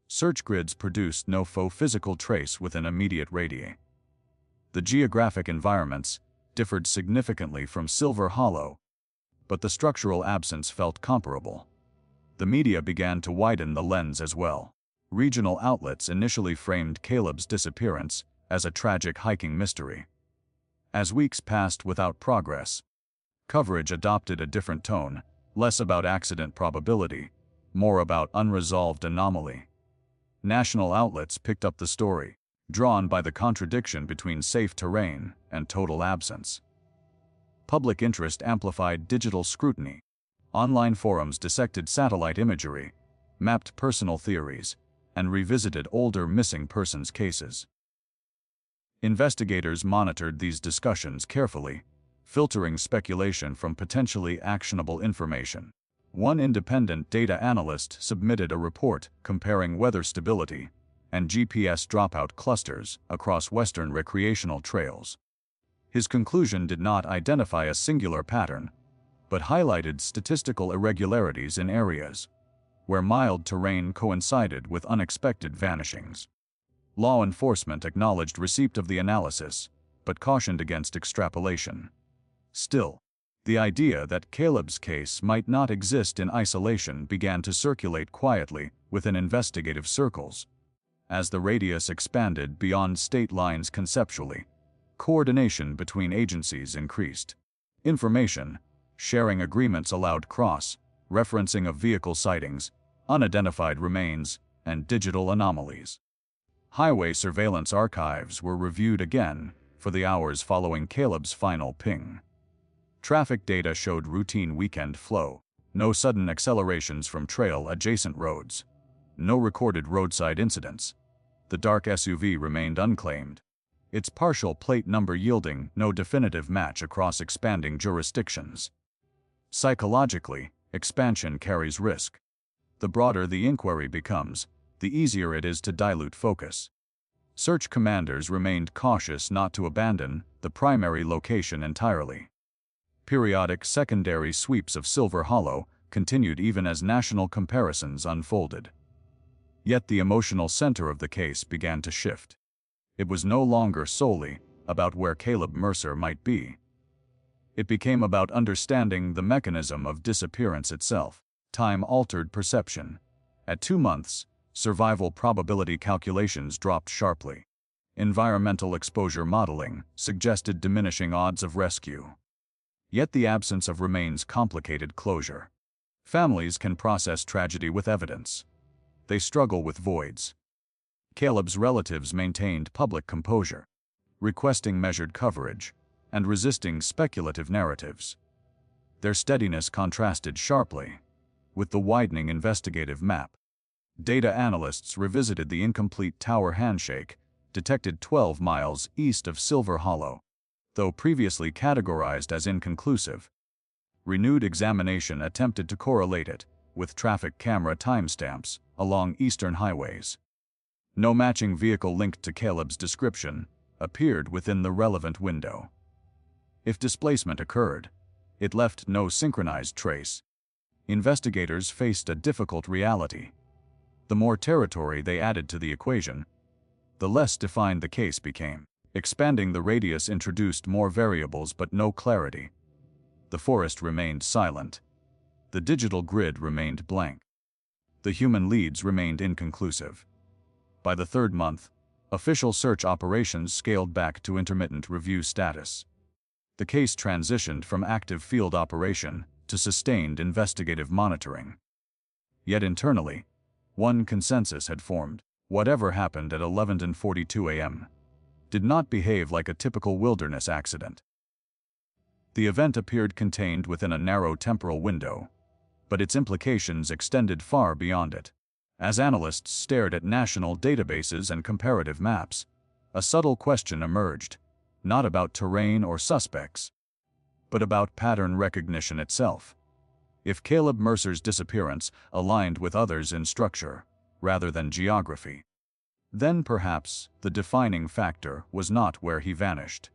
search grids produced no physical trace within immediate radii. The geographic environments differed significantly from Silver Hollow, but the structural absence felt comparable. The media began to widen the lens as well. Regional outlets initially framed Caleb's disappearance as a tragic hiking mystery. As weeks passed without progress, coverage adopted a different tone, less about accident probability, more about unresolved anomaly. National outlets picked up the story, drawn by the contradiction between safe terrain and total absence. Public interest amplified digital scrutiny. Online forums dissected satellite imagery, mapped personal theories, and revisited older missing persons cases. Investigators monitored these discussions carefully, filtering speculation from potentially actionable information. One independent data analyst submitted a report comparing weather stability and GPS dropout clusters across Western recreational trails. His conclusion did not identify a singular pattern, but highlighted statistical irregularities in areas where mild terrain coincided with unexpected vanishings. Law enforcement acknowledged receipt of the analysis, but cautioned against extrapolation. Still, the idea that Caleb's case might not exist in isolation began to circulate quietly within investigative circles. As the radius expanded beyond state lines conceptually, coordination between agencies increased. Information sharing agreements allowed cross-referencing of vehicle sightings, unidentified remains, and digital anomalies. Highway surveillance archives were reviewed again for the hours following Caleb's final ping. Traffic data showed routine weekend flow, no sudden accelerations from trail-adjacent roads, no recorded roadside incidents. The dark SUV remained unclaimed, its partial plate number yielding no definitive match across expanding jurisdictions. Psychologically, expansion carries risk. The broader the inquiry becomes, the easier it is to dilute focus. Search commanders remained cautious not to abandon the primary location entirely. Periodic secondary sweeps of Silver Hollow continued even as national comparisons unfolded. Yet the emotional center of the case began to shift. It was no longer solely about where Caleb Mercer might be. It became about understanding the mechanism of disappearance itself. Time altered perception. At 2 months, survival probability calculations dropped sharply. Environmental exposure modeling suggested diminishing odds of rescue. Yet the absence of remains complicated closure. Families can process tragedy with evidence. They struggle with voids. Caleb's relatives maintained public composure, requesting measured coverage, and resisting speculative narratives. Their steadiness contrasted sharply with the widening investigative map. Data analysts revisited the incomplete tower handshake, detected 12 miles east of Silver Hollow, though previously categorized as inconclusive. Renewed examination attempted to correlate it with traffic camera timestamps along eastern highways. No matching vehicle linked to Caleb's description appeared within the relevant window. If displacement occurred, it left no synchronized trace. Investigators faced a difficult reality. The more territory they added to the equation, the less defined the case became. Expanding the radius introduced more variables but no clarity. The forest remained silent. The digital grid remained blank. The human leads remained inconclusive. By the 3rd month, official search operations scaled back to intermittent review status. The case transitioned from active field operation to sustained investigative monitoring. Yet internally, one consensus had formed. Whatever happened at 11:42 a.m. did not behave like a typical wilderness accident. The event appeared contained within a narrow temporal window, but its implications extended far beyond it. As analysts stared at national databases and comparative maps, a subtle question emerged, not about terrain or suspects, but about pattern recognition itself. If Caleb Mercer's disappearance aligned with others in structure, rather than geography, then perhaps the defining factor was not where he vanished,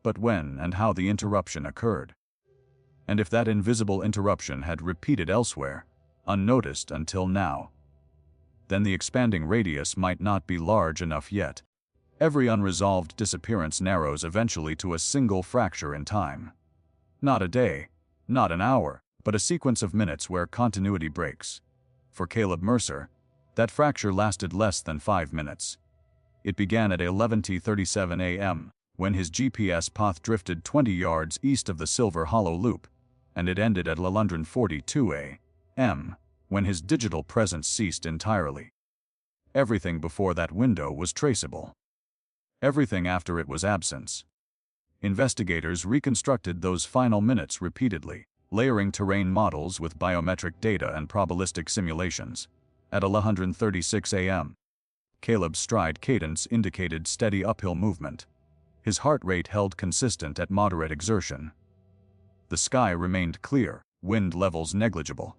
but when and how the interruption occurred. And if that invisible interruption had repeated elsewhere, unnoticed until now, then the expanding radius might not be large enough yet. Every unresolved disappearance narrows eventually to a single fracture in time. Not a day, not an hour, but a sequence of minutes where continuity breaks. For Caleb Mercer, that fracture lasted less than 5 minutes. It began at 11:37 a.m., when his GPS path drifted 20 yards east of the Silver Hollow Loop, and it ended at 11:42 a.m., when his digital presence ceased entirely. Everything before that window was traceable. Everything after it was absence. Investigators reconstructed those final minutes repeatedly, layering terrain models with biometric data and probabilistic simulations. At 11:36 a.m., Caleb's stride cadence indicated steady uphill movement. His heart rate held consistent at moderate exertion. The sky remained clear, wind levels negligible.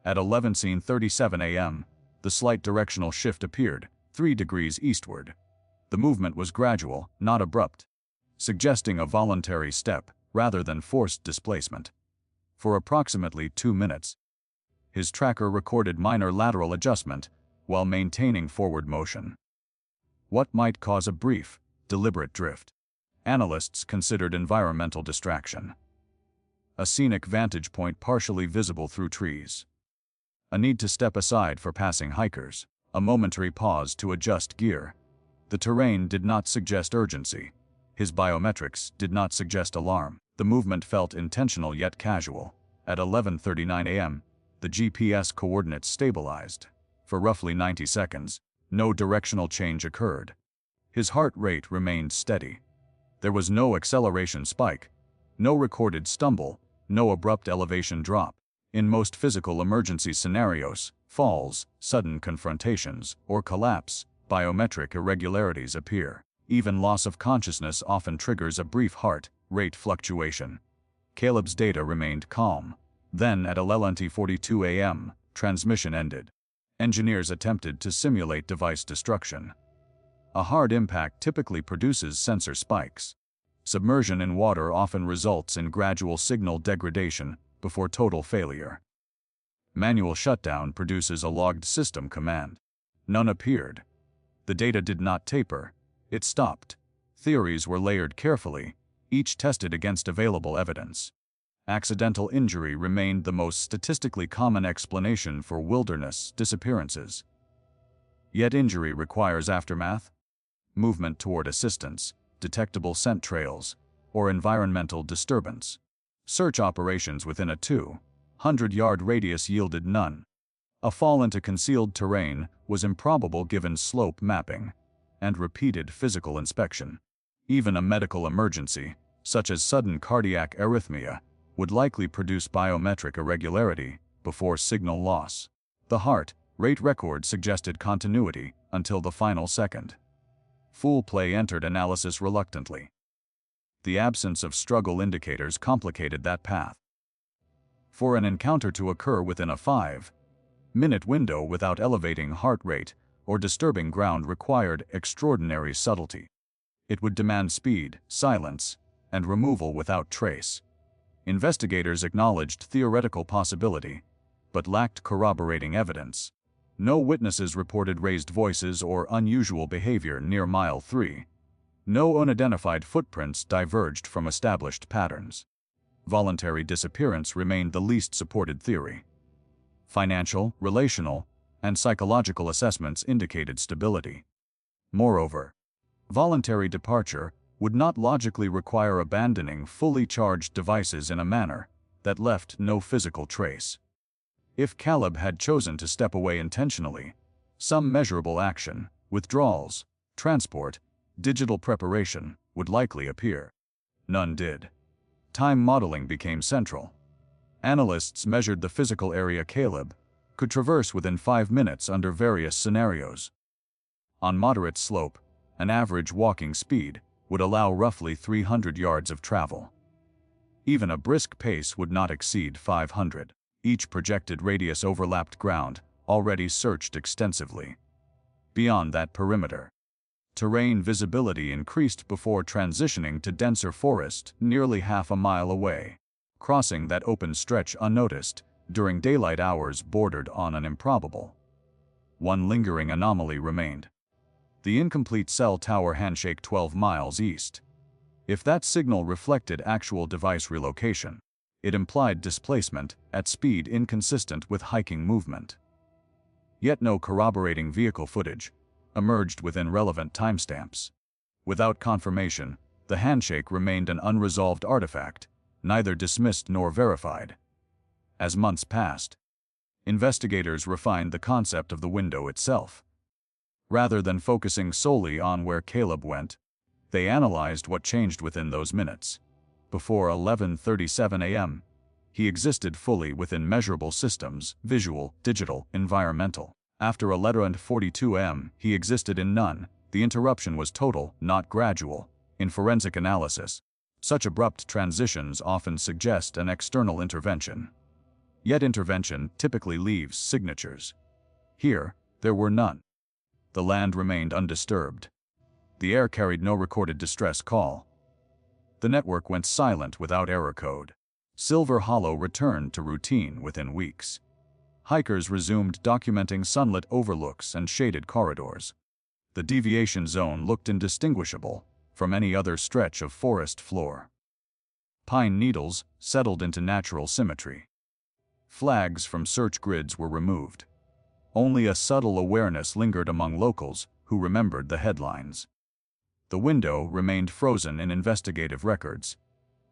At 11:37 a.m., the slight directional shift appeared, 3 degrees eastward. The movement was gradual, not abrupt, suggesting a voluntary step rather than forced displacement. For approximately 2 minutes, his tracker recorded minor lateral adjustment while maintaining forward motion. What might cause a brief, deliberate drift? Analysts considered environmental distraction. A scenic vantage point partially visible through trees. A need to step aside for passing hikers. A momentary pause to adjust gear. The terrain did not suggest urgency. His biometrics did not suggest alarm. The movement felt intentional yet casual. At 11:39 a.m., the GPS coordinates stabilized. For roughly 90 seconds, no directional change occurred. His heart rate remained steady. There was no acceleration spike, no recorded stumble, no abrupt elevation drop. In most physical emergency scenarios, falls, sudden confrontations, or collapse, biometric irregularities appear. Even loss of consciousness often triggers a brief heart rate fluctuation. Caleb's data remained calm. Then, at 11:42 a.m., transmission ended. Engineers attempted to simulate device destruction. A hard impact typically produces sensor spikes. Submersion in water often results in gradual signal degradation before total failure. Manual shutdown produces a logged system command. None appeared. The data did not taper. It stopped. Theories were layered carefully, each tested against available evidence. Accidental injury remained the most statistically common explanation for wilderness disappearances. Yet injury requires aftermath, movement toward assistance, detectable scent trails, or environmental disturbance. Search operations within a 200-yard radius yielded none. A fall into concealed terrain was improbable given slope mapping and repeated physical inspection. Even a medical emergency, such as sudden cardiac arrhythmia, would likely produce biometric irregularity before signal loss. The heart rate record suggested continuity until the final second. Foul play entered analysis reluctantly. The absence of struggle indicators complicated that path. For an encounter to occur within a 5-minute window without elevating heart rate or disturbing ground required extraordinary subtlety. It would demand speed, silence, and removal without trace. Investigators acknowledged theoretical possibility, but lacked corroborating evidence. No witnesses reported raised voices or unusual behavior near mile 3. No unidentified footprints diverged from established patterns. Voluntary disappearance remained the least supported theory. Financial, relational, and psychological assessments indicated stability. Moreover, voluntary departure would not logically require abandoning fully charged devices in a manner that left no physical trace. If Caleb had chosen to step away intentionally, some measurable action, withdrawals, transport, digital preparation, would likely appear. None did. Time modeling became central. Analysts measured the physical area Caleb could traverse within 5 minutes under various scenarios. On moderate slope, an average walking speed would allow roughly 300 yards of travel. Even a brisk pace would not exceed 500. Each projected radius overlapped ground already searched extensively. Beyond that perimeter, terrain visibility increased before transitioning to denser forest nearly half a mile away. Crossing that open stretch unnoticed during daylight hours bordered on an improbable. One lingering anomaly remained. The incomplete cell tower handshake 12 miles east. If that signal reflected actual device relocation, it implied displacement at speed inconsistent with hiking movement. Yet no corroborating vehicle footage emerged within relevant timestamps. Without confirmation, the handshake remained an unresolved artifact, neither dismissed nor verified. As months passed, investigators refined the concept of the window itself. Rather than focusing solely on where Caleb went, they analyzed what changed within those minutes. Before 11:37 a.m., he existed fully within measurable systems, visual, digital, environmental. After 11:42 a.m., he existed in none. The interruption was total, not gradual. In forensic analysis, such abrupt transitions often suggest an external intervention. Yet intervention typically leaves signatures. Here, there were none. The land remained undisturbed. The air carried no recorded distress call. The network went silent without error code. Silver Hollow returned to routine within weeks. Hikers resumed documenting sunlit overlooks and shaded corridors. The deviation zone looked indistinguishable from any other stretch of forest floor. Pine needles settled into natural symmetry. Flags from search grids were removed. Only a subtle awareness lingered among locals who remembered the headlines. The window remained frozen in investigative records,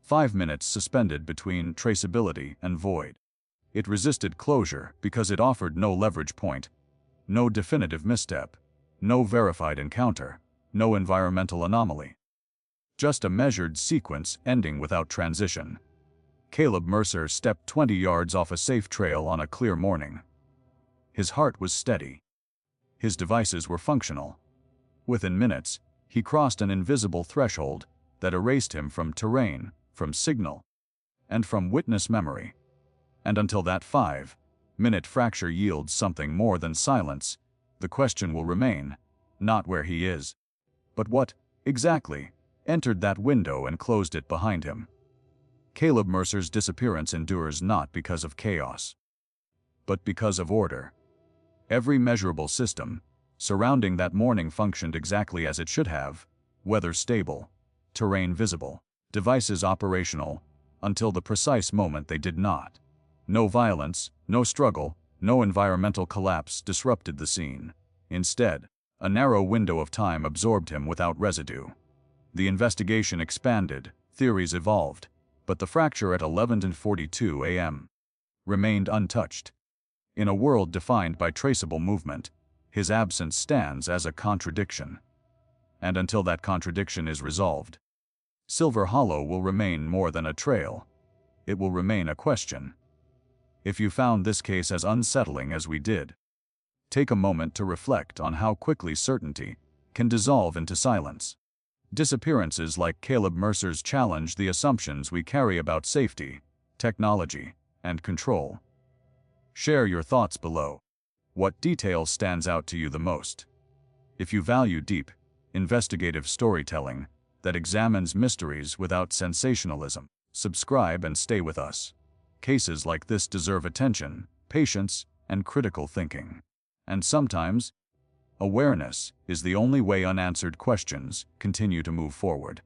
5 minutes suspended between traceability and void. It resisted closure because it offered no leverage point, no definitive misstep, no verified encounter, no environmental anomaly. Just a measured sequence ending without transition. Caleb Mercer stepped 20 yards off a safe trail on a clear morning. His heart was steady. His devices were functional. Within minutes, He crossed an invisible threshold that erased him from terrain, from signal, and from witness memory. And until that 5-minute fracture yields something more than silence, the question will remain, not where he is, but what, exactly, entered that window and closed it behind him. Caleb Mercer's disappearance endures not because of chaos, but because of order. Every measurable system surrounding that morning functioned exactly as it should have: weather stable, terrain visible, devices operational, until the precise moment they did not. No violence, no struggle, no environmental collapse disrupted the scene. Instead, a narrow window of time absorbed him without residue. The investigation expanded, theories evolved, but the fracture at 11:42 a.m. remained untouched. In a world defined by traceable movement, his absence stands as a contradiction. And until that contradiction is resolved, Silver Hollow will remain more than a trail. It will remain a question. If you found this case as unsettling as we did, take a moment to reflect on how quickly certainty can dissolve into silence. Disappearances like Caleb Mercer's challenge the assumptions we carry about safety, technology, and control. Share your thoughts below. What detail stands out to you the most? If you value deep, investigative storytelling that examines mysteries without sensationalism, subscribe and stay with us. Cases like this deserve attention, patience, and critical thinking. And sometimes, awareness is the only way unanswered questions continue to move forward.